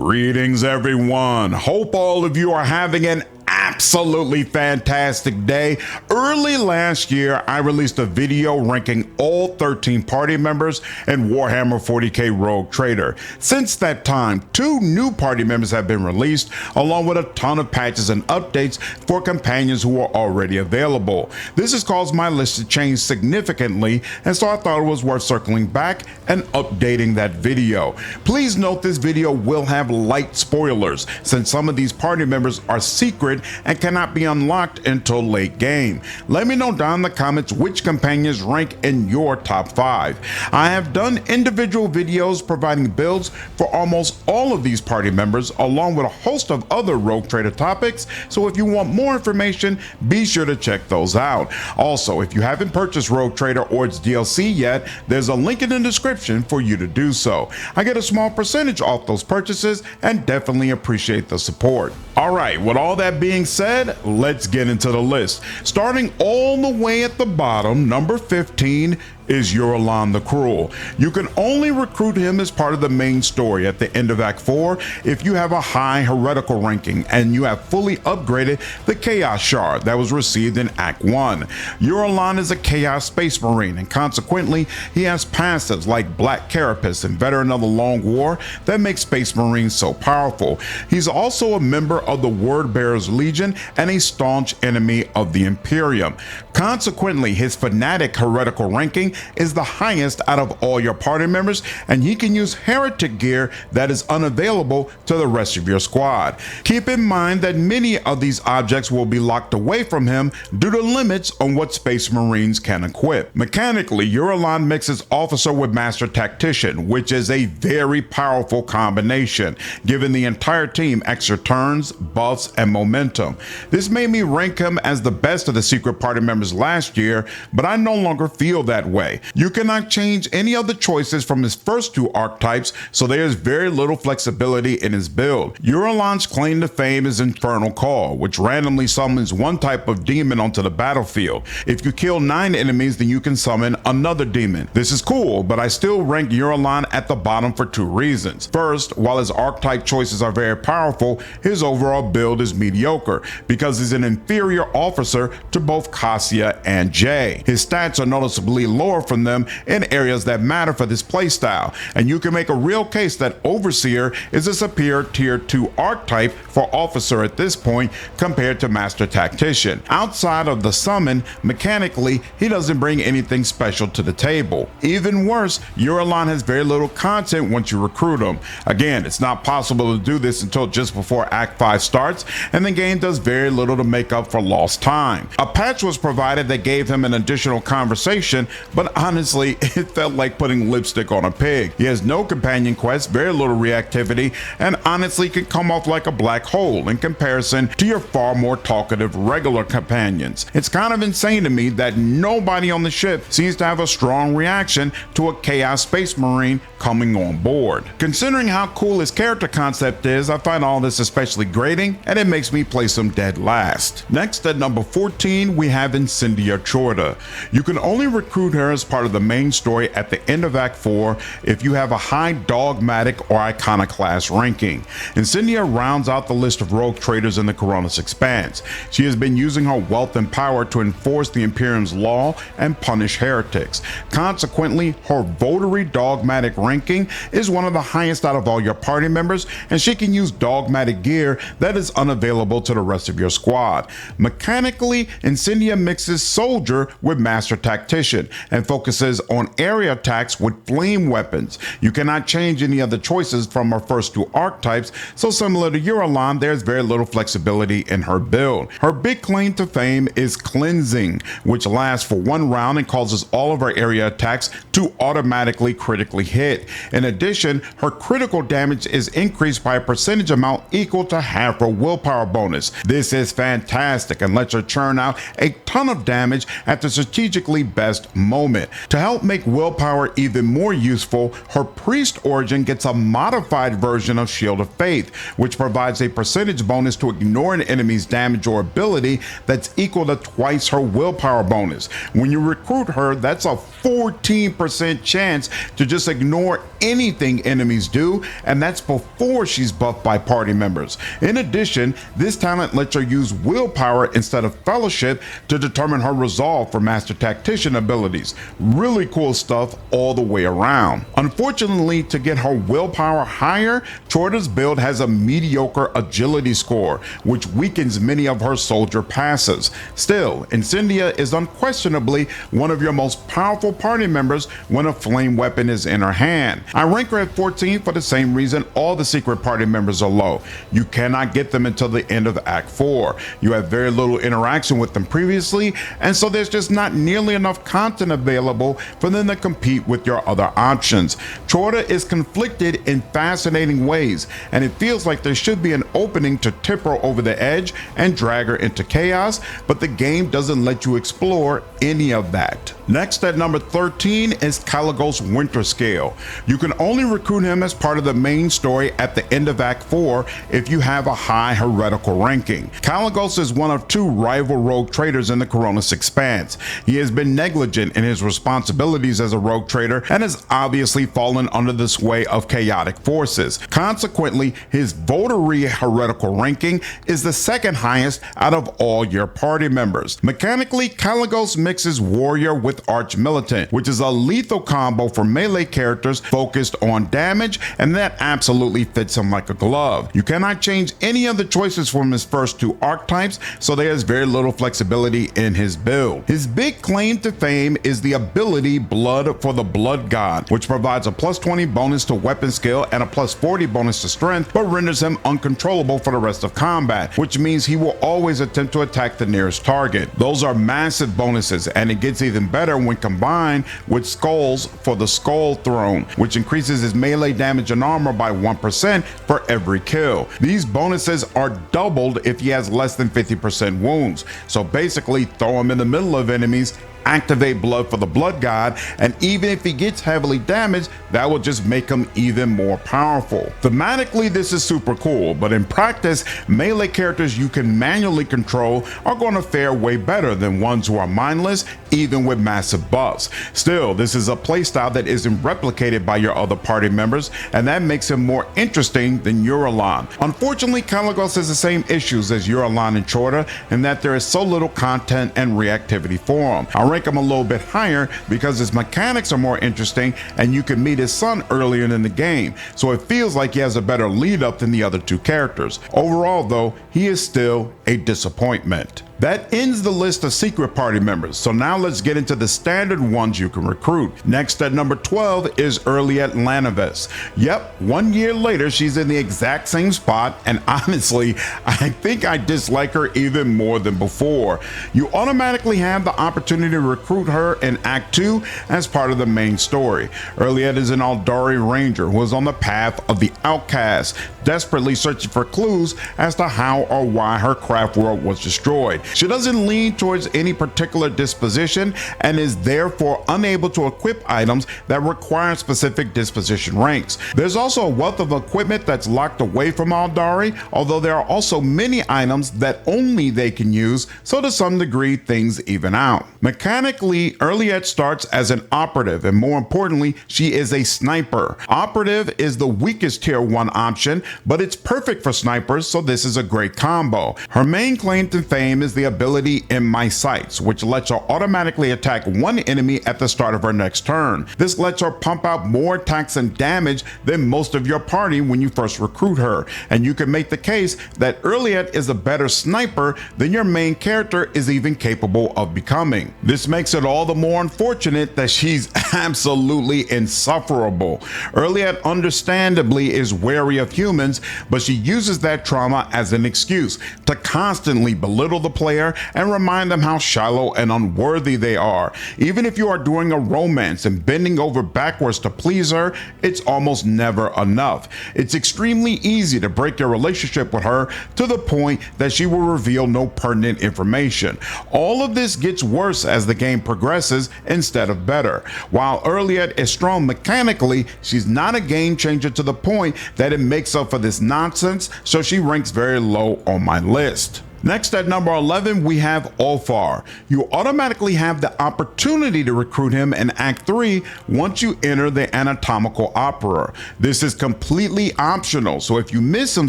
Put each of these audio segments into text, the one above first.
Greetings, everyone. Hope all of you are having an absolutely fantastic day. Early last year, I released a video ranking all 13 party members in Warhammer 40K Rogue Trader. Since that time, 2 new party members have been released, along with a ton of patches and updates for companions who are already available. This has caused my list to change significantly, and so I thought it was worth circling back and updating that video. Please note this video will have light spoilers, since some of these party members are secret and cannot be unlocked until late game. Let me know down in the comments which companions rank in your top 5. I have done individual videos providing builds for almost all of these party members, along with a host of other Rogue Trader topics, so if you want more information, be sure to check those out. Also, if you haven't purchased Rogue Trader or its DLC yet, there's a link in the description for you to do so. I get a small percentage off those purchases and definitely appreciate the support. Alright, with all that being said, let's get into the list. Starting all the way at the bottom, number 15 is Yuralan the Cruel. You can only recruit him as part of the main story at the end of Act 4 if you have a high heretical ranking and you have fully upgraded the Chaos Shard that was received in Act 1. Yuralan is a Chaos Space Marine, and consequently he has passives like Black Carapace and Veteran of the Long War that make Space Marines so powerful. He's also a member of the Word Bearers Legion and a staunch enemy of the Imperium. Consequently, his Fanatic heretical ranking is the highest out of all your party members, and he can use heretic gear that is unavailable to the rest of your squad. Keep in mind that many of these objects will be locked away from him due to limits on what Space Marines can equip. Mechanically, Yuralan mixes Officer with Master Tactician, which is a very powerful combination, giving the entire team extra turns, buffs, and momentum. This made me rank him as the best of the secret party members last year, but I no longer feel that way. You cannot change any of the choices from his first 2 archetypes, so there is very little flexibility in his build. Yuralan's claim to fame is Infernal Call, which randomly summons one type of demon onto the battlefield. If you kill 9 enemies, then you can summon another demon. This is cool, but I still rank Yuralan at the bottom for 2 reasons. First, while his archetype choices are very powerful, his overall build is mediocre because he's an inferior officer to both Cassia and Jay. His stats are noticeably lower from them in areas that matter for this playstyle, and you can make a real case that Overseer is a superior tier 2 archetype for Officer at this point compared to Master Tactician. Outside of the summon, mechanically, he doesn't bring anything special to the table. Even worse, Yuralan has very little content once you recruit him. Again, it's not possible to do this until just before Act 5 starts, and the game does very little to make up for lost time. A patch was provided that gave him an additional conversation, but honestly, it felt like putting lipstick on a pig. He has no companion quests, very little reactivity, and honestly can come off like a black hole in comparison to your far more talkative regular companions. It's kind of insane to me that nobody on the ship seems to have a strong reaction to a Chaos Space Marine coming on board. Considering how cool his character concept is, I find all this especially grating, and it makes me place him dead last. Next, at number 14, we have Incendia Chorda. You can only recruit her as part of the main story at the end of Act 4 if you have a high dogmatic or iconoclast ranking. Incendia rounds out the list of rogue traders in the Coronis Expanse. She has been using her wealth and power to enforce the Imperium's law and punish heretics. Consequently, her votary dogmatic ranking is one of the highest out of all your party members, and she can use dogmatic gear that is unavailable to the rest of your squad. Mechanically, Incendia mixes Soldier with Master Tactician and focuses on area attacks with flame weapons. You cannot change any of the choices from her first 2 archetypes, so similar to Yuralan, there's very little flexibility in her build. Her big claim to fame is Cleansing, which lasts for 1 round and causes all of her area attacks to automatically critically hit. In addition, her critical damage is increased by a percentage amount equal to half her willpower bonus. This is fantastic and lets her churn out a ton of damage at the strategically best moment. To help make willpower even more useful, her priest origin gets a modified version of Shield of Faith, which provides a percentage bonus to ignore an enemy's damage or ability that's equal to twice her willpower bonus. When you recruit her, that's a 14% chance to just ignore anything enemies do, and that's before she's buffed by party members. In addition, this talent lets her use willpower instead of fellowship to determine her resolve for master tactician abilities. Really cool stuff all the way around. Unfortunately, to get her willpower higher, Chorda's build has a mediocre agility score, which weakens many of her soldier passes. Still, Incendia is unquestionably one of your most powerful party members when a flame weapon is in her hand. I rank her at 14 for the same reason all the secret party members are low. You cannot get them until the end of Act 4. You have very little interaction with them previously, and so there's just not nearly enough content available for them to compete with your other options. Chorda is conflicted in fascinating ways, and it feels like there should be an opening to tip her over the edge and drag her into chaos, but the game doesn't let you explore any of that. Next at number 13 is Caligos Winterscale. You can only recruit him as part of the main story at the end of Act 4 if you have a high heretical ranking. Caligos is one of two rival rogue traders in the Coronis Expanse. He has been negligent in his responsibilities as a rogue trader and has obviously fallen under the sway of chaotic forces. Consequently, his votary heretical ranking is the second highest out of all your party members. Mechanically, Caligos mixes warrior with arch militant, which is a lethal combo for melee characters focused on damage, and that absolutely fits him like a glove. You cannot change any of the choices from his first two archetypes, so there's very little flexibility in his build. His big claim to fame is the ability Blood for the Blood God, which provides a plus 20 bonus to weapon skill and a plus 40 bonus to strength, but renders him uncontrollable for the rest of combat, which means he will always attempt to attack the nearest target. Those are massive bonuses, and it gets even better when combined with Skulls for the Skull Throne, which increases his melee damage and armor by 1% for every kill. These bonuses are doubled if he has less than 50% wounds, so basically throw him in the middle of enemies, activate Blood for the Blood God, and even if he gets heavily damaged, that will just make him even more powerful. Thematically, this is super cool, but in practice, melee characters you can manually control are going to fare way better than ones who are mindless, even with massive buffs. Still, this is a playstyle that isn't replicated by your other party members, and that makes him more interesting than Uralan. Unfortunately, Caligos has the same issues as Uralan and Chorda, in that there is so little content and reactivity for him. I rank him a little bit higher because his mechanics are more interesting and you can meet his son earlier in the game, so it feels like he has a better lead up than the other two characters. Overall though, he is still a disappointment. That ends the list of secret party members, so now let's get into the standard ones you can recruit. Next at number 12 is Earliet Lanavis. Yep, 1 year later she's in the exact same spot, and honestly, I think I dislike her even more than before. You automatically have the opportunity to recruit her in Act 2 as part of the main story. Earliet is an Aldari ranger who is on the path of the outcast, desperately searching for clues as to how or why her craft world was destroyed. She doesn't lean towards any particular disposition and is therefore unable to equip items that require specific disposition ranks. There's also a wealth of equipment that's locked away from Aldari, although there are also many items that only they can use, so to some degree things even out. Mechanically, Earliet starts as an operative, and more importantly, she is a sniper. Operative is the weakest tier 1 option, but it's perfect for snipers, so this is a great combo. Her main claim to fame is the ability In My Sights, which lets her automatically attack one enemy at the start of her next turn. This lets her pump out more attacks and damage than most of your party when you first recruit her, and you can make the case that Earliet is a better sniper than your main character is even capable of becoming. This makes it all the more unfortunate that she's absolutely insufferable. Earliet understandably is wary of humans, but she uses that trauma as an excuse to constantly belittle the player and remind them how shallow and unworthy they are. Even if you are doing a romance and bending over backwards to please her, it's almost never enough. It's extremely easy to break your relationship with her to the point that she will reveal no pertinent information. All of this gets worse as the game progresses instead of better. While Earliet is strong mechanically, she's not a game changer to the point that it makes up for this nonsense, so she ranks very low on my list. Next at number 11, we have Ulfar. You automatically have the opportunity to recruit him in Act 3 once you enter the Anatomical Opera. This is completely optional, so if you miss him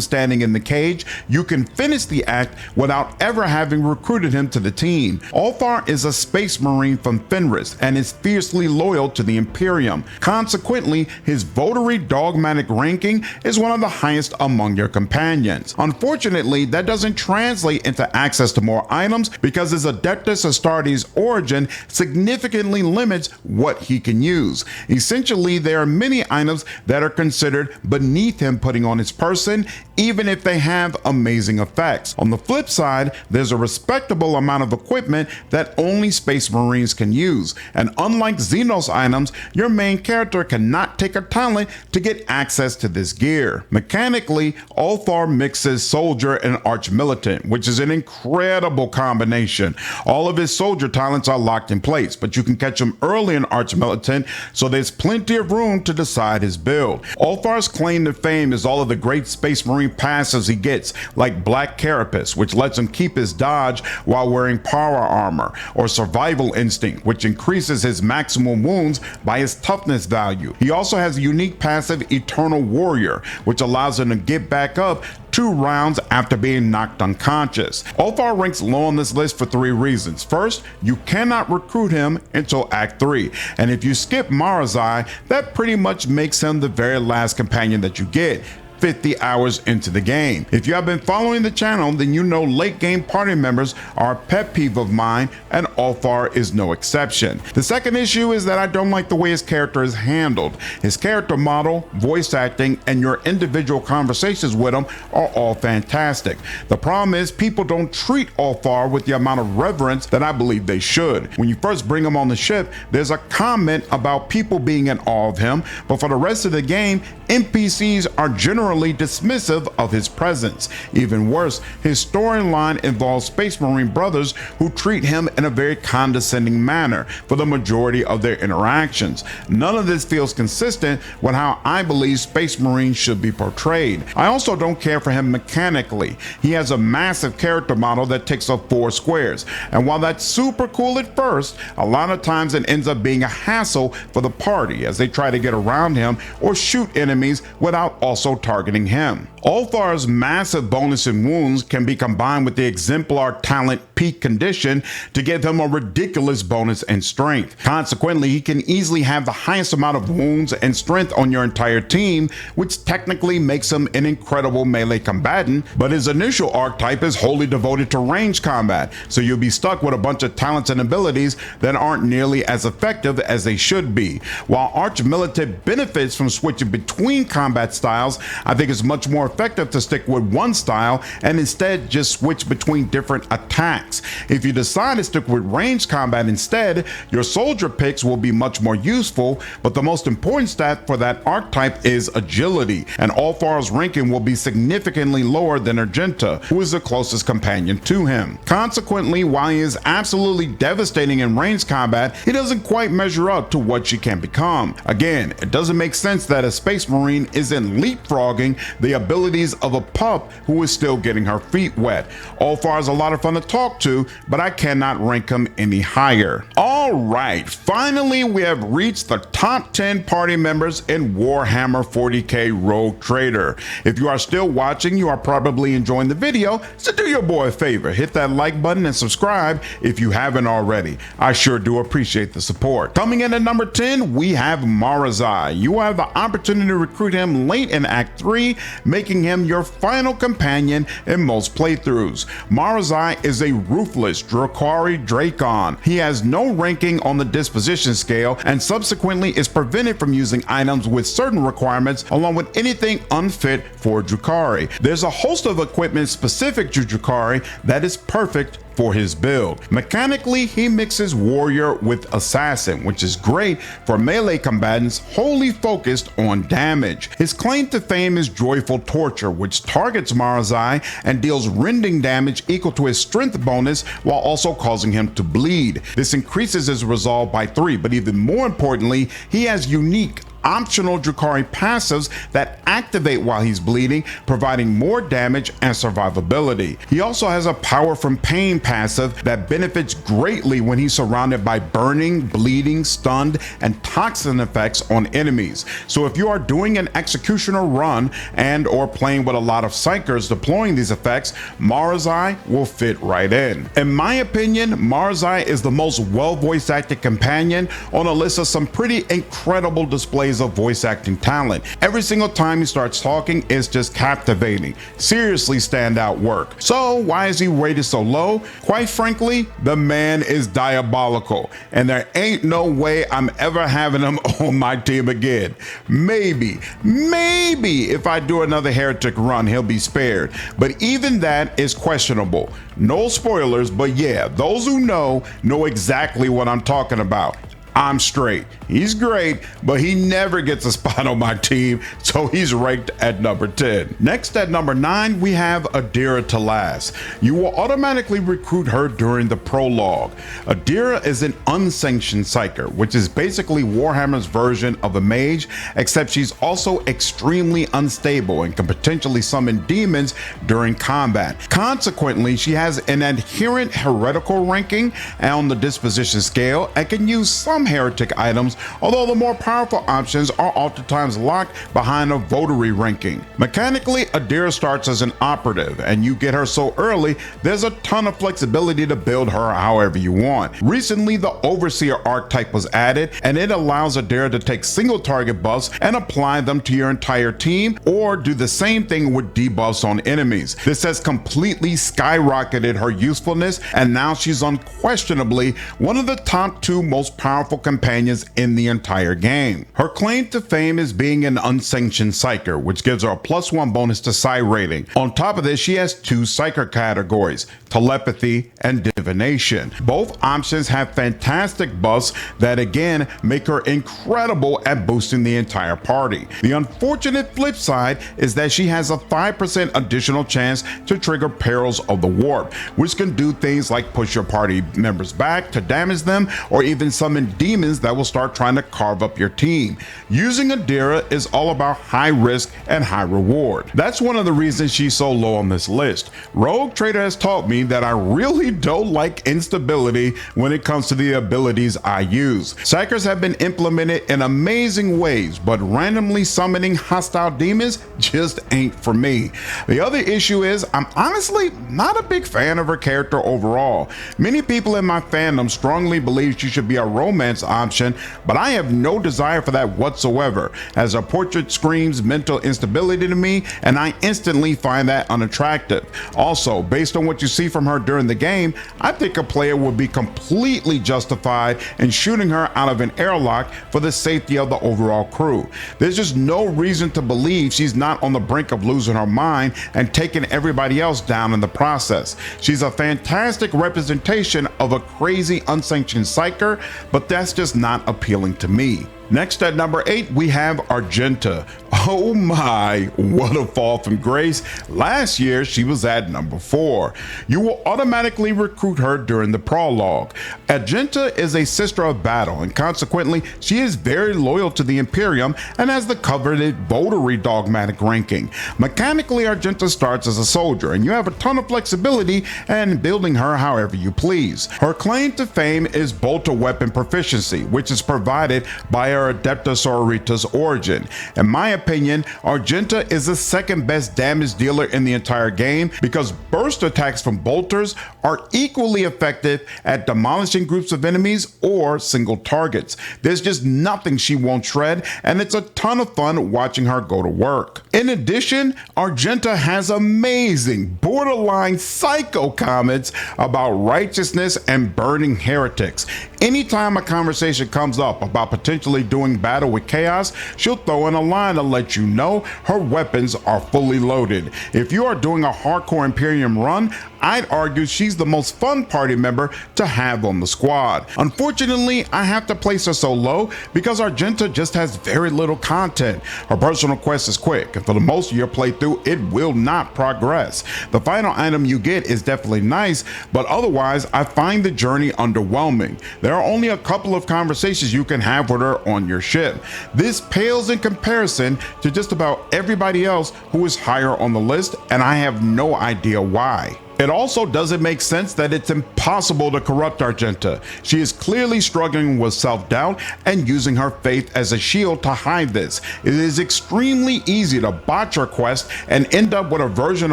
standing in the cage, you can finish the act without ever having recruited him to the team. Ulfar is a space marine from Fenris and is fiercely loyal to the Imperium. Consequently, his votary dogmatic ranking is one of the highest among your companions. Unfortunately, that doesn't translate into access to more items because his Adeptus Astartes origin significantly limits what he can use. Essentially, there are many items that are considered beneath him putting on his person, even if they have amazing effects. On the flip side, there's a respectable amount of equipment that only Space Marines can use, and unlike Xenos items, your main character cannot take a talent to get access to this gear. Mechanically, Ulfar mixes Soldier and Arch-Militant, which is an incredible combination. All of his soldier talents are locked in place, but you can catch him early in Arch-Militant, so there's plenty of room to decide his build. Ulfar's claim to fame is all of the great Space Marine passives he gets, like Black Carapace, which lets him keep his dodge while wearing power armor, or Survival Instinct, which increases his maximum wounds by his toughness value. He also has a unique passive Eternal Warrior, which allows him to get back up 2 rounds after being knocked unconscious. Ulfar ranks low on this list for 3 reasons. First, you cannot recruit him until Act 3, and if you skip Marazai, that pretty much makes him the very last companion that you get 50 hours into the game. If you have been following the channel, then you know late game party members are a pet peeve of mine, and Ulfar is no exception. The second issue is that I don't like the way his character is handled. His character model, voice acting, and your individual conversations with him are all fantastic. The problem is people don't treat Ulfar with the amount of reverence that I believe they should. When you first bring him on the ship, there's a comment about people being in awe of him, but for the rest of the game, NPCs are generally dismissive of his presence. Even worse, his storyline involves Space Marine brothers who treat him in a very condescending manner for the majority of their interactions. None of this feels consistent with how I believe Space Marines should be portrayed. I also don't care for him mechanically. He has a massive character model that takes up 4 squares, and while that's super cool at first, a lot of times it ends up being a hassle for the party as they try to get around him or shoot enemies without also targeting him. Ulfar's massive bonus in wounds can be combined with the exemplar talent peak condition to give him a ridiculous bonus in strength. Consequently, he can easily have the highest amount of wounds and strength on your entire team, which technically makes him an incredible melee combatant, but his initial archetype is wholly devoted to range combat, so you'll be stuck with a bunch of talents and abilities that aren't nearly as effective as they should be. While Arch-Militant benefits from switching between combat styles, I think it's much more effective to stick with one style and instead just switch between different attacks. If you decide to stick with ranged combat instead, your soldier picks will be much more useful, but the most important stat for that archetype is agility, and Ulfar's ranking will be significantly lower than Argenta, who is the closest companion to him. Consequently, while he is absolutely devastating in ranged combat, he doesn't quite measure up to what she can become. Again, it doesn't make sense that a Space Marine isn't leapfrogging the abilities of a pup who is still getting her feet wet. Ulfar is a lot of fun to talk to, but I cannot rank him any higher. Alright, finally we have reached the top 10 party members in Warhammer 40K Rogue Trader. If you are still watching, you are probably enjoying the video, so do your boy a favor, hit that like button and subscribe if you haven't already. I sure do appreciate the support. Coming in at number 10, we have Marazai. You will have the opportunity to recruit him late in Act 3, making him your final companion in most playthroughs. Marazai is a ruthless Drukhari Drakon. He has no ranking on the disposition scale and subsequently is prevented from using items with certain requirements along with anything unfit for Drukhari. There's a host of equipment specific to Drukhari that is perfect for his build. Mechanically, he mixes warrior with assassin, which is great for melee combatants wholly focused on damage. His claim to fame is Joyful Torture, which targets Marazai and deals rending damage equal to his strength bonus while also causing him to bleed. This increases his resolve by 3, but even more importantly, he has unique optional Drukhari passives that activate while he's bleeding, providing more damage and survivability. He also has a Power from Pain passive that benefits greatly when he's surrounded by burning, bleeding, stunned, and toxin effects on enemies. So if you are doing an executioner run and or playing with a lot of psychers deploying these effects, Marzai will fit right in. In my opinion, Marzai is the most well voice acted companion on a list of some pretty incredible displays of voice acting talent. Every single time he starts talking, it's just captivating. Seriously standout work. So why is he rated so low? Quite frankly, the man is diabolical, and there ain't no way I'm ever having him on my team again. Maybe if I do another Heretic run, he'll be spared, but even that is questionable. No spoilers, but yeah, those who know exactly what I'm talking about. I'm straight. He's great, but he never gets a spot on my team, so he's ranked at number 10. Next at number 9, we have Adira Talas. You will automatically recruit her during the prologue. Adira is an unsanctioned psyker, which is basically Warhammer's version of a mage, except she's also extremely unstable and can potentially summon demons during combat. Consequently, she has an adherent heretical ranking on the disposition scale and can use some heretic items, although the more powerful options are oftentimes locked behind a votary ranking. Mechanically, Adira starts as an operative, and you get her so early, there's a ton of flexibility to build her however you want. Recently, the Overseer archetype was added, and it allows Adira to take single target buffs and apply them to your entire team, or do the same thing with debuffs on enemies. This has completely skyrocketed her usefulness, and now she's unquestionably one of the top 2 most powerful companions in the entire game. Her claim to fame is being an unsanctioned psyker, which gives her a +1 bonus to psi rating. On top of this, she has 2 psyker categories, telepathy and divination. Both options have fantastic buffs that again make her incredible at boosting the entire party. The unfortunate flip side is that she has a 5% additional chance to trigger Perils of the Warp, which can do things like push your party members back to damage them, or even summon demons that will start trying to carve up your team. Using Adira is all about high risk and high reward. That's one of the reasons she's so low on this list. Rogue Trader has taught me that I really don't like instability when it comes to the abilities I use. Psykers have been implemented in amazing ways, but randomly summoning hostile demons just ain't for me. The other issue is I'm honestly not a big fan of her character overall. Many people in my fandom strongly believe she should be a romance option, but I have no desire for that whatsoever, as her portrait screams mental instability to me, and I instantly find that unattractive. Also, based on what you see from her during the game, I think a player would be completely justified in shooting her out of an airlock for the safety of the overall crew. There's just no reason to believe she's not on the brink of losing her mind and taking everybody else down in the process. She's a fantastic representation of a crazy unsanctioned psyker, but that's just not appealing to me. Next at number 8, we have Argenta. Oh my, what a fall from grace. Last year, she was at number 4. You will automatically recruit her during the prologue. Argenta is a sister of battle, and consequently, she is very loyal to the Imperium and has the coveted votary dogmatic ranking. Mechanically, Argenta starts as a soldier, and you have a ton of flexibility in building her however you please. Her claim to fame is bolter weapon proficiency, which is provided by her Adepta Sororitas origin. In my opinion, Argenta is the second best damage dealer in the entire game, because burst attacks from bolters are equally effective at demolishing groups of enemies or single targets. There's just nothing she won't shred, and it's a ton of fun watching her go to work. In addition, Argenta has amazing, borderline psycho comments about righteousness and burning heretics. Anytime a conversation comes up about potentially doing battle with chaos, she'll throw in a line to let you know her weapons are fully loaded. If you are doing a hardcore Imperium run, I'd argue she's the most fun party member to have on the squad. Unfortunately, I have to place her so low because Argenta just has very little content. Her personal quest is quick, and for the most of your playthrough, it will not progress. The final item you get is definitely nice, but otherwise, I find the journey underwhelming. There There are only a couple of conversations you can have with her on your ship. This pales in comparison to just about everybody else who is higher on the list, and I have no idea why. It also doesn't make sense that it's impossible to corrupt Argenta. She is clearly struggling with self-doubt and using her faith as a shield to hide this. It is extremely easy to botch her quest and end up with a version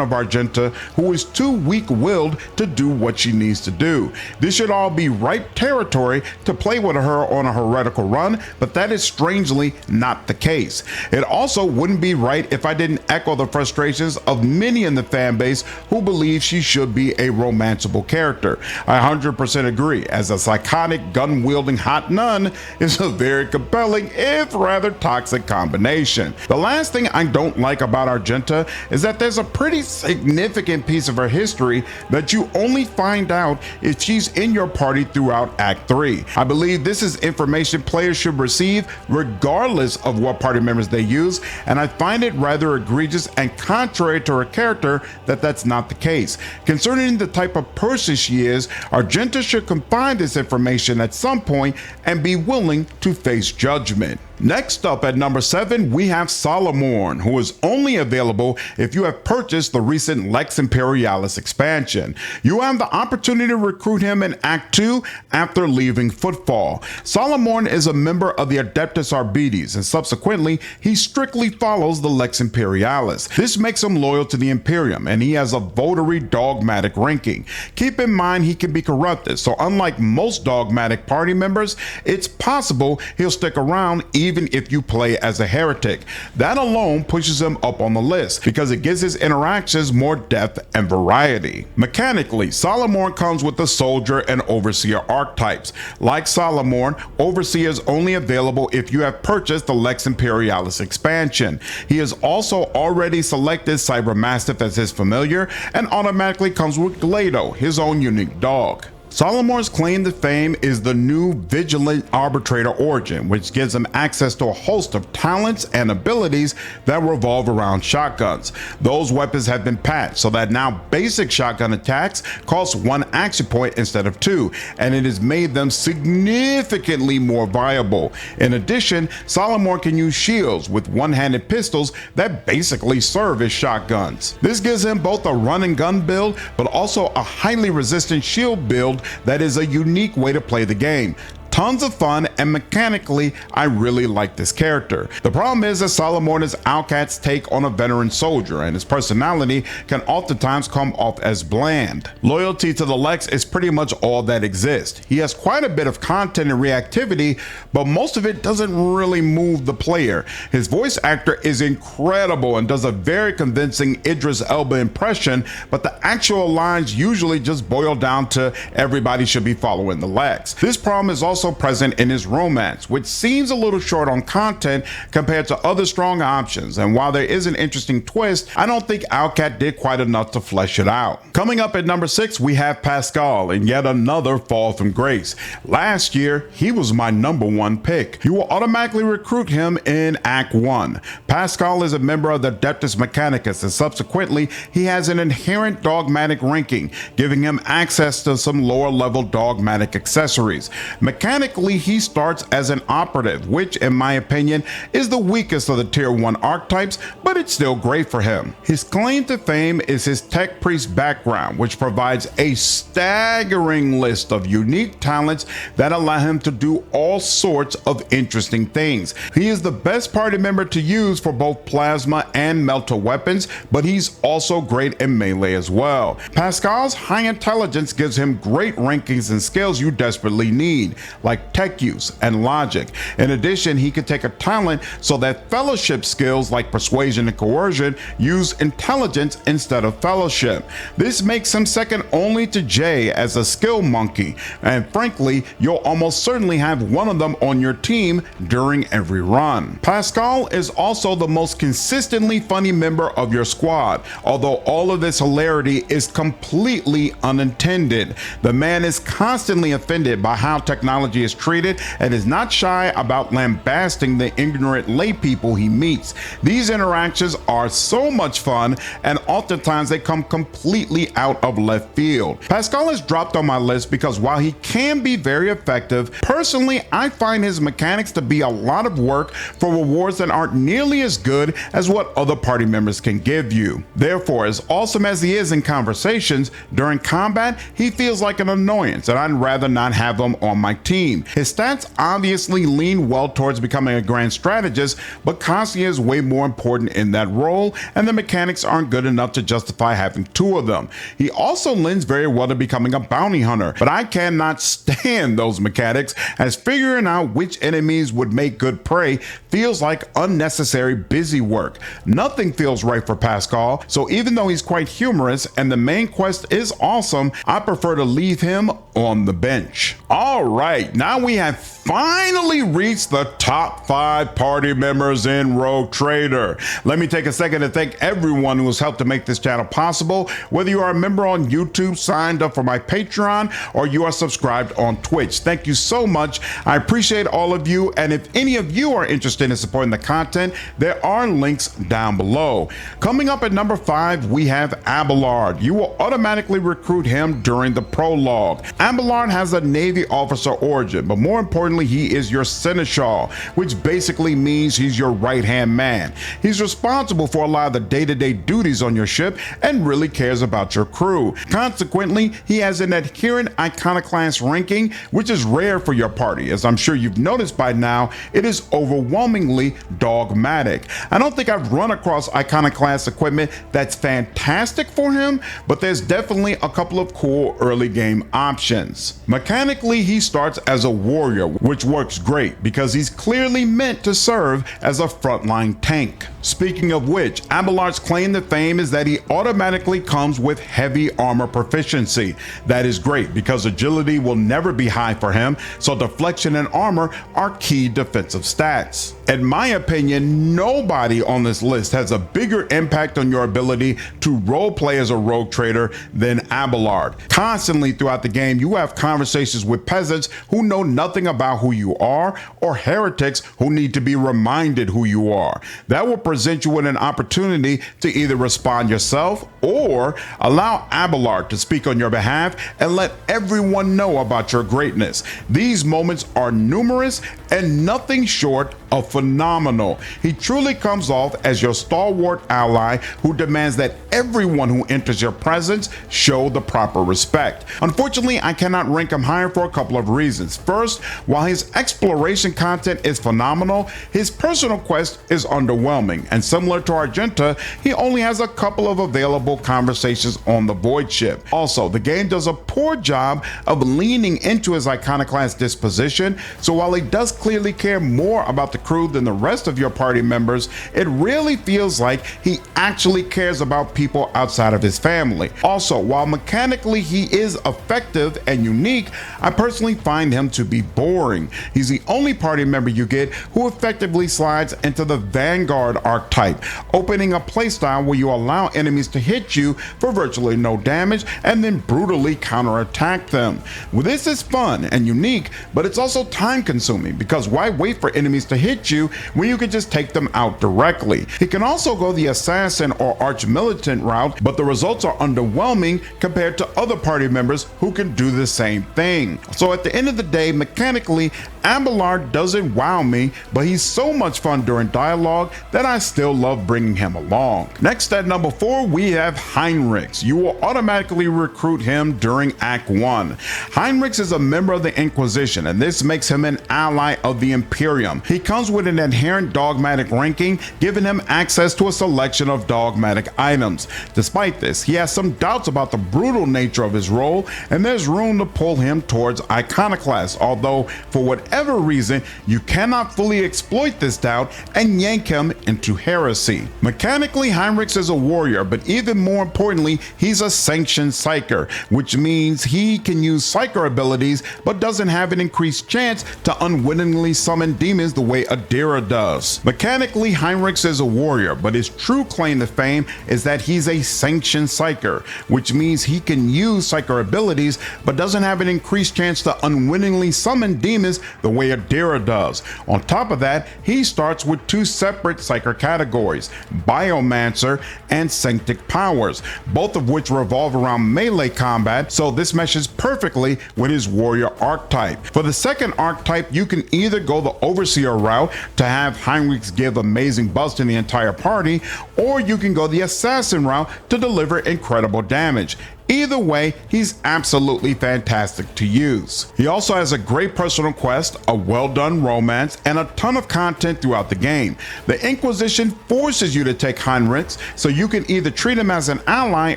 of Argenta who is too weak-willed to do what she needs to do. This should all be ripe territory to play with her on a heretical run, but that is strangely not the case. It also wouldn't be right if I didn't echo the frustrations of many in the fan base who believe she should be a romanceable character. I 100% agree, as a psychotic gun-wielding hot nun is a very compelling, if rather toxic combination. The last thing I don't like about Argenta is that there's a pretty significant piece of her history that you only find out if she's in your party throughout Act 3. I believe this is information players should receive regardless of what party members they use, and I find it rather egregious and contrary to her character that that's not the case. Concerning the type of person she is, Argenta should confide this information at some point and be willing to face judgment. Next up at number 7, we have Solomorn, who is only available if you have purchased the recent Lex Imperialis expansion. You have the opportunity to recruit him in Act 2 after leaving Footfall. Solomorn is a member of the Adeptus Arbites, and subsequently, he strictly follows the Lex Imperialis. This makes him loyal to the Imperium, and he has a votary dogmatic ranking. Keep in mind he can be corrupted, so unlike most dogmatic party members, it's possible he'll stick around even if you play as a heretic. That alone pushes him up on the list because it gives his interactions more depth and variety. Mechanically, Solomorn comes with the soldier and overseer archetypes. Like Solomorn, overseer is only available if you have purchased the Lex Imperialis expansion. He has also already selected Cybermastiff as his familiar and automatically comes with Glado, his own unique dog. Solomorn's claim to fame is the new Vigilant Arbitrator origin, which gives him access to a host of talents and abilities that revolve around shotguns. Those weapons have been patched so that now basic shotgun attacks cost 1 action point instead of 2, and it has made them significantly more viable. In addition, Solomorn can use shields with one-handed pistols that basically serve as shotguns. This gives him both a run and gun build, but also a highly resistant shield build that is a unique way to play the game. Tons of fun, and mechanically, I really like this character. The problem is that Solomorn is Outcast's take on a veteran soldier, and his personality can oftentimes come off as bland. Loyalty to the Lex is pretty much all that exists. He has quite a bit of content and reactivity, but most of it doesn't really move the player. His voice actor is incredible and does a very convincing Idris Elba impression, but the actual lines usually just boil down to everybody should be following the Lex. This problem is also present in his romance, which seems a little short on content compared to other strong options, and while there is an interesting twist, I don't think Outcast did quite enough to flesh it out. Coming up at number 6, we have Pascal, and yet another fall from grace. Last year, he was my number 1 pick. You will automatically recruit him in Act 1. Pascal is a member of the Adeptus Mechanicus, and subsequently, he has an inherent dogmatic ranking, giving him access to some lower level dogmatic accessories. Mechanically, he starts as an operative, which in my opinion is the weakest of the tier 1 archetypes, but it's still great for him. His claim to fame is his tech priest background, which provides a staggering list of unique talents that allow him to do all sorts of interesting things. He is the best party member to use for both plasma and melta weapons, but he's also great in melee as well. Pascal's high intelligence gives him great rankings and skills you desperately need, like tech use and logic. In addition, he could take a talent so that fellowship skills like persuasion and coercion use intelligence instead of fellowship. This makes him second only to Jay as a skill monkey, and frankly, you'll almost certainly have one of them on your team during every run. Pascal is also the most consistently funny member of your squad, although all of this hilarity is completely unintended. The man is constantly offended by how technology technology is treated and is not shy about lambasting the ignorant lay people he meets. These interactions are so much fun, and oftentimes they come completely out of left field. Pascal is dropped on my list because while he can be very effective, personally I find his mechanics to be a lot of work for rewards that aren't nearly as good as what other party members can give you. Therefore, as awesome as he is in conversations, during combat he feels like an annoyance, and I'd rather not have him on my team. His stats obviously lean well towards becoming a grand strategist, but Cassia is way more important in that role, and the mechanics aren't good enough to justify having two of them. He also lends very well to becoming a bounty hunter, but I cannot stand those mechanics, as figuring out which enemies would make good prey feels like unnecessary busy work. Nothing feels right for Pascal, so even though he's quite humorous and the main quest is awesome, I prefer to leave him on the bench. All right, now we have finally reached the top 5 party members in Rogue Trader. Let me take a second to thank everyone who has helped to make this channel possible, whether you are a member on YouTube, signed up for my Patreon, or you are subscribed on Twitch. Thank you so much. I appreciate all of you, and if any of you are interested in supporting the content, there are links down below. Coming up at number 5, we have Abelard. You will automatically recruit him during the prologue. Abelard has a Navy officer origin, but more importantly, he is your seneschal, which basically means he's your right-hand man. He's responsible for a lot of the day-to-day duties on your ship and really cares about your crew. Consequently, he has an adherent iconoclast ranking, which is rare for your party. As I'm sure you've noticed by now, it is overwhelmingly dogmatic. I don't think I've run across iconoclast equipment that's fantastic for him, but there's definitely a couple of cool early game options. Mechanically, he starts as a warrior, which works great because he's clearly meant to serve as a frontline tank. Speaking of which, Abelard's claim to fame is that he automatically comes with heavy armor proficiency. That is great because agility will never be high for him, so deflection and armor are key defensive stats. In my opinion, nobody on this list has a bigger impact on your ability to roleplay as a rogue trader than Abelard. Constantly throughout the game, you have conversations with peasants who know nothing about who you are, or heretics who need to be reminded who you are. That will present you with an opportunity to either respond yourself or allow Abelard to speak on your behalf and let everyone know about your greatness. These moments are numerous and nothing short of phenomenal. He truly comes off as your stalwart ally who demands that everyone who enters your presence show the proper respect. Unfortunately, I cannot rank him higher for a couple of reasons. First, while his exploration content is phenomenal, his personal quest is underwhelming, and similar to Argenta, he only has a couple of available conversations on the Void ship. Also, the game does a poor job of leaning into his iconoclast disposition, so while he does clearly care more about the crew than the rest of your party members, it really feels like he actually cares about people outside of his family. Also, while mechanically he is effective and unique, I personally find him to be boring. He's the only party member you get who effectively slides into the Vanguard archetype, opening a playstyle where you allow enemies to hit you for virtually no damage and then brutally counterattack them. Well, this is fun and unique, but it's also time consuming because why wait for enemies to hit you when you can just take them out directly? He can also go the assassin or arch militant route, but the results are underwhelming compared to other party members who can do the same thing. So at the end of the day, mechanically, Abelard doesn't wow me, but he's so much fun during dialogue that I still love bringing him along. Next at number 4, we have Heinrichs. You will automatically recruit him during Act 1. Heinrichs is a member of the Inquisition, and this makes him an ally of the Imperium. He comes with an inherent dogmatic ranking, giving him access to a selection of dogmatic items. Despite this, he has some doubts about the brutal nature of his role, and there's room to pull him towards Iconoclast, although for whatever reason, you cannot fully exploit this doubt and yank him into heresy. Mechanically, Heinrichs is a warrior, but even more importantly, he's a sanctioned psyker, which means he can use psyker abilities but doesn't have an increased chance to unwittingly summon demons the way Adira does. Mechanically, Heinrichs is a warrior, but his true claim to fame is that he's a sanctioned psyker, which means he can use psyker abilities but doesn't have an increased chance to unwittingly summon demons the way Adira does. On top of that, he starts with two separate psyker categories, Biomancer and Sanctic Powers, both of which revolve around melee combat, so this meshes perfectly with his warrior archetype. For the second archetype, you can either go the Overseer route to have Heinrichs give amazing buffs to the entire party, or you can go the Assassin route to deliver incredible damage. Either way, he's absolutely fantastic to use. He also has a great personal quest, a well-done romance, and a ton of content throughout the game. The Inquisition forces you to take Heinrichs, so you can either treat him as an ally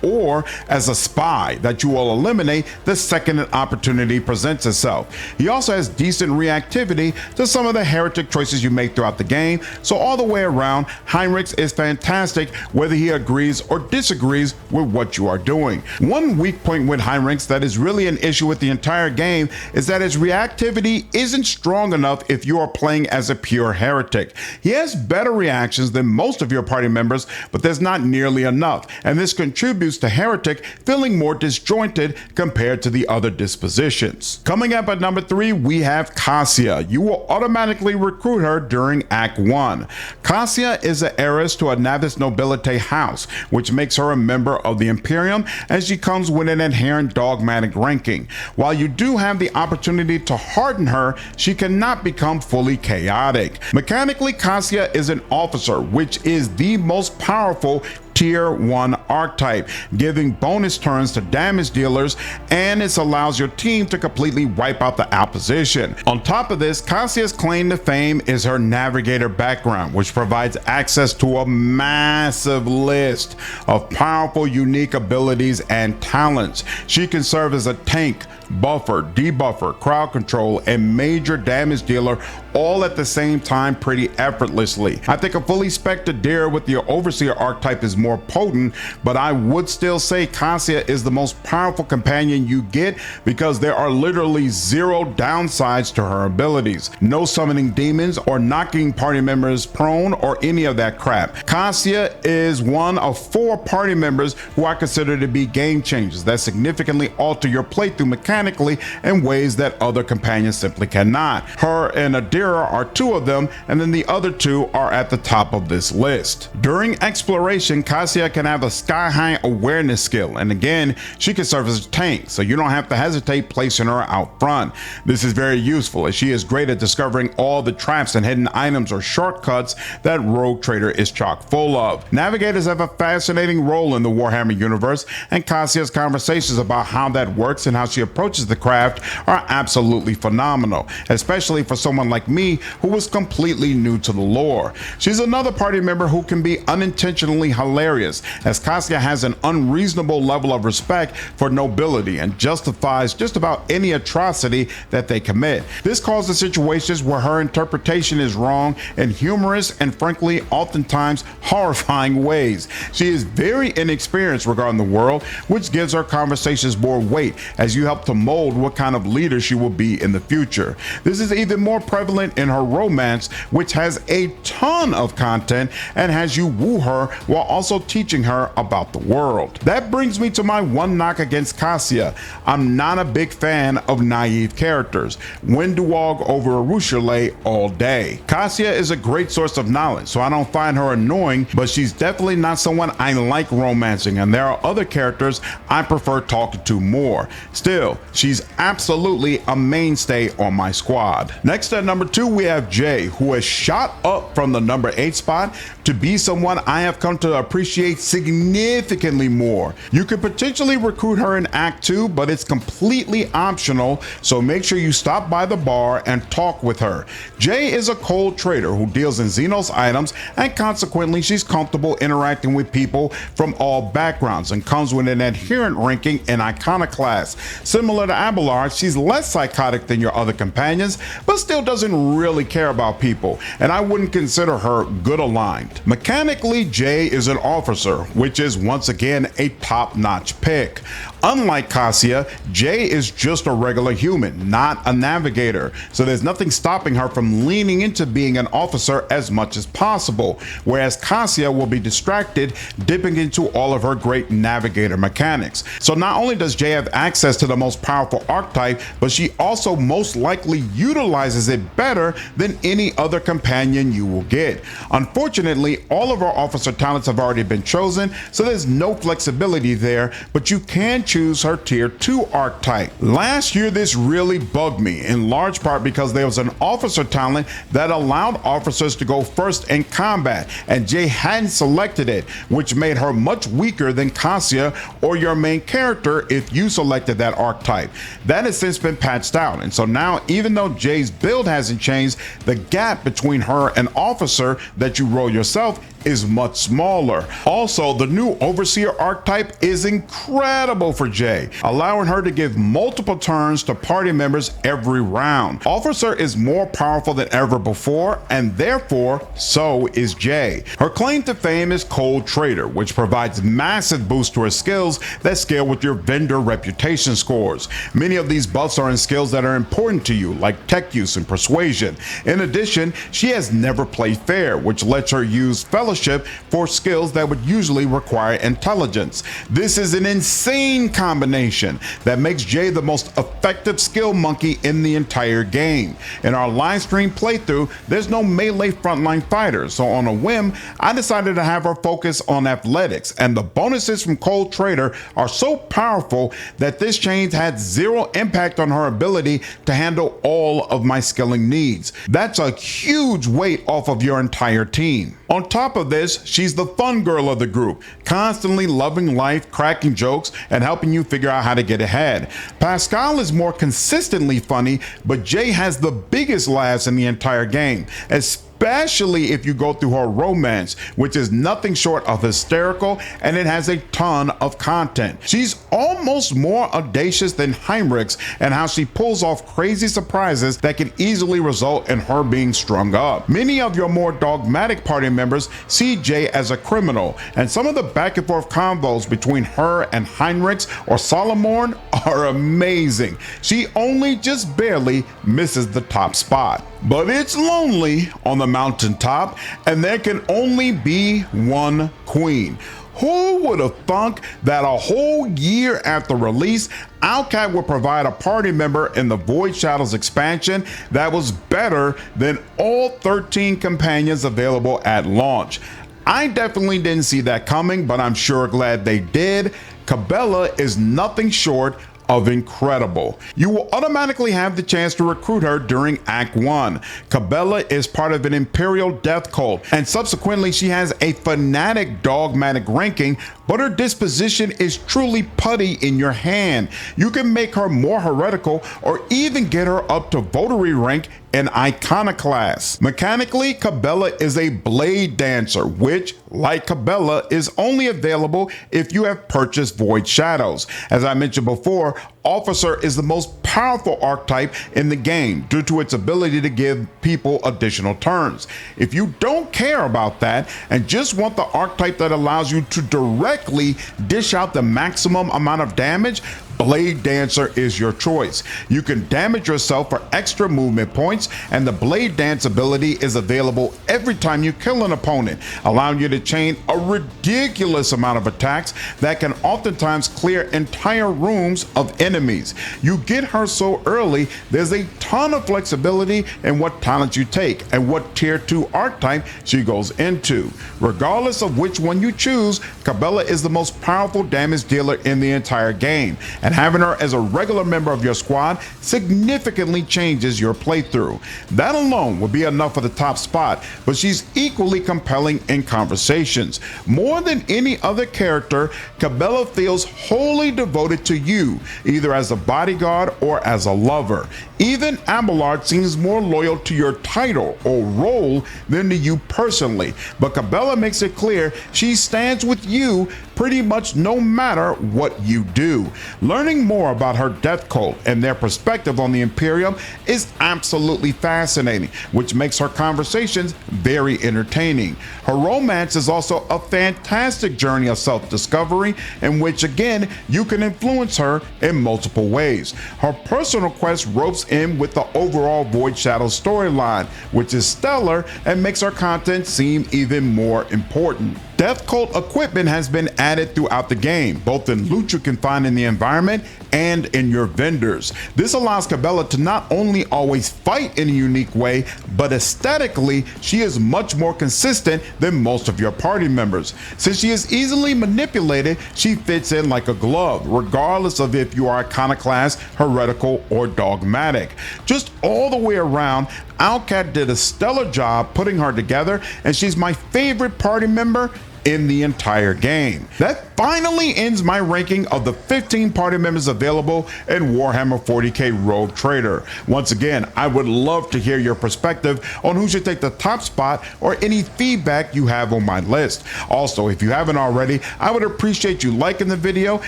or as a spy that you will eliminate the second an opportunity presents itself. He also has decent reactivity to some of the heretic choices you make throughout the game, so all the way around, Heinrichs is fantastic whether he agrees or disagrees with what you are doing. One weak point with Heinrichs that is really an issue with the entire game is that his reactivity isn't strong enough if you are playing as a pure heretic. He has better reactions than most of your party members, but there's not nearly enough, and this contributes to heretic feeling more disjointed compared to the other dispositions. Coming up at number 3, we have Cassia. You will automatically recruit her during Act 1. Cassia is an heiress to a Navis Nobilite house, which makes her a member of the Imperium, and she comes with an inherent dogmatic ranking. While you do have the opportunity to harden her, she cannot become fully chaotic. Mechanically, Cassia is an officer, which is the most powerful Tier 1 archetype, giving bonus turns to damage dealers, and it allows your team to completely wipe out the opposition. On top of this, Cassia's claim to fame is her navigator background, which provides access to a massive list of powerful, unique abilities and talents. She can serve as a tank, buffer, debuffer, crowd control, and major damage dealer all at the same time pretty effortlessly. I think a fully spec'd Adira with the Overseer archetype is more potent, but I would still say Cassia is the most powerful companion you get because there are literally zero downsides to her abilities. No summoning demons or knocking party members prone or any of that crap. Cassia is one of 4 party members who I consider to be game changers that significantly alter your playthrough mechanically in ways that other companions simply cannot. Her and Adira are 2 of them, and then the other 2 are at the top of this list. During exploration, Cassia can have a sky-high awareness skill, and again, she can serve as a tank, so you don't have to hesitate placing her out front. This is very useful as she is great at discovering all the traps and hidden items or shortcuts that Rogue Trader is chock full of. Navigators have a fascinating role in the Warhammer universe, and Cassia's conversations about how that works and how she approaches the craft are absolutely phenomenal, especially for someone like me who was completely new to the lore. She's another party member who can be unintentionally hilarious, as Cassia has an unreasonable level of respect for nobility and justifies just about any atrocity that they commit. This causes situations where her interpretation is wrong in humorous and frankly oftentimes horrifying ways. She is very inexperienced regarding the world, which gives her conversations more weight as you help to mold what kind of leader she will be in the future. This is even more prevalent in her romance, which has a ton of content and has you woo her while also teaching her about the world. That brings me to my one knock against Cassia. I'm not a big fan of naive characters. Winduwog over Arushale all day. Cassia is a great source of knowledge, so I don't find her annoying, but she's definitely not someone I like romancing, and there are other characters I prefer talking to more. Still, she's absolutely a mainstay on my squad. Next at number 2, we have Jay, who has shot up from the number 8 spot to be someone I have come to appreciate significantly more. You could potentially recruit her in Act 2, but it's completely optional, so make sure you stop by the bar and talk with her. Jay is a cold trader who deals in Xenos items, and consequently she's comfortable interacting with people from all backgrounds and comes with an adherent ranking in Iconoclast. Similar to Abelard, she's less psychotic than your other companions, but still doesn't really care about people, and I wouldn't consider her good aligned. mind. Mechanically, Jay is an officer, which is once again a top-notch pick. Unlike Cassia, Jay is just a regular human, not a navigator, so there's nothing stopping her from leaning into being an officer as much as possible, whereas Cassia will be distracted dipping into all of her great navigator mechanics. So not only does Jay have access to the most powerful archetype, but she also most likely utilizes it better than any other companion you will get. Unfortunately, all of our officer talents have already been chosen, so there's no flexibility there, but you can choose her tier 2 archetype. Last year this really bugged me, in large part because there was an officer talent that allowed officers to go first in combat, and Jay hadn't selected it, which made her much weaker than Cassia or your main character if you selected that archetype. That has since been patched out, and so now even though Jay's build hasn't changed, the gap between her and officer that you roll yourself is much smaller. Also, the new Overseer archetype is incredible for Jay, allowing her to give multiple turns to party members every round. Officer is more powerful than ever before, and therefore, so is Jay. Her claim to fame is Cold Trader, which provides massive boosts to her skills that scale with your vendor reputation scores. Many of these buffs are in skills that are important to you, like tech use and persuasion. In addition, she has Never Play Fair, which lets her use Fellowship for skills that would usually require intelligence. This is an insane combination that makes Jay the most effective skill monkey in the entire game. In our live stream playthrough, there's no melee frontline fighters, so on a whim, I decided to have her focus on athletics, and the bonuses from Cold Trader are so powerful that this change had zero impact on her ability to handle all of my skilling needs. That's a huge weight off of your entire team. On top of this, she's the fun girl of the group, constantly loving life, cracking jokes, and helping you figure out how to get ahead. Pascal is more consistently funny, but Jay has the biggest laughs in the entire game, especially if you go through her romance, which is nothing short of hysterical, and it has a ton of content. She's almost more audacious than Heinrich's and how she pulls off crazy surprises that can easily result in her being strung up. Many of your more dogmatic party members see Jay as a criminal, and some of the back and forth combos between her and Heinrich's or Solomon are amazing. She only just barely misses the top spot. But it's lonely on the mountaintop, and there can only be one queen. Who would have thunk that a whole year after release, Owlcat would provide a party member in the Void Shadows expansion that was better than all 13 companions available at launch? I definitely didn't see that coming, but I'm sure glad they did. Cabela is nothing short of incredible. You will automatically have the chance to recruit her during Act 1. Cabela is part of an Imperial death cult, and subsequently she has a fanatic dogmatic ranking, but her disposition is truly putty in your hand. You can make her more heretical or even get her up to votary rank in Iconoclast. Mechanically, Cabela is a blade dancer, which, like Cabela, is only available if you have purchased Void Shadows. As I mentioned before, Officer is the most powerful archetype in the game due to its ability to give people additional turns. If you don't care about that and just want the archetype that allows you to directly dish out the maximum amount of damage, Blade Dancer is your choice. You can damage yourself for extra movement points, and the Blade Dance ability is available every time you kill an opponent, allowing you to chain a ridiculous amount of attacks that can oftentimes clear entire rooms of enemies. You get her so early, there's a ton of flexibility in what talent you take and what tier 2 archetype she goes into. Regardless of which one you choose, Cabela is the most powerful damage dealer in the entire game, and having her as a regular member of your squad significantly changes your playthrough. That alone would be enough for the top spot, but she's equally compelling in conversations. More than any other character, Cabela feels wholly devoted to you, either as a bodyguard or as a lover. Even Abelard seems more loyal to your title or role than to you personally, but Cabela makes it clear she stands with you pretty much no matter what you do. Learn Learning more about her death cult and their perspective on the Imperium is absolutely fascinating, which makes her conversations very entertaining. Her romance is also a fantastic journey of self-discovery in which, again, you can influence her in multiple ways. Her personal quest ropes in with the overall Void Shadow storyline, which is stellar and makes her content seem even more important. Death Cult equipment has been added throughout the game, both in loot you can find in the environment and in your vendors. This allows Cabela to not only always fight in a unique way, but aesthetically, she is much more consistent than most of your party members. Since she is easily manipulated, she fits in like a glove, regardless of if you are iconoclast, heretical, or dogmatic. Just all the way around, Owlcat did a stellar job putting her together, and she's my favorite party member in the entire game. That finally ends my ranking of the 15 party members available in Warhammer 40K Rogue Trader. Once again, I would love to hear your perspective on who should take the top spot or any feedback you have on my list. Also, if you haven't already, I would appreciate you liking the video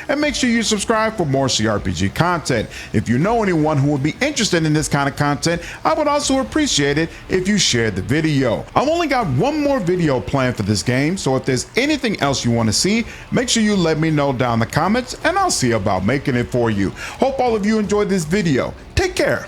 and make sure you subscribe for more CRPG content. If you know anyone who would be interested in this kind of content, I would also appreciate it if you shared the video. I've only got one more video planned for this game, so if there's anything else you want to see, make sure you let me know down in the comments and I'll see about making it for you. Hope all of you enjoyed this video. Take care.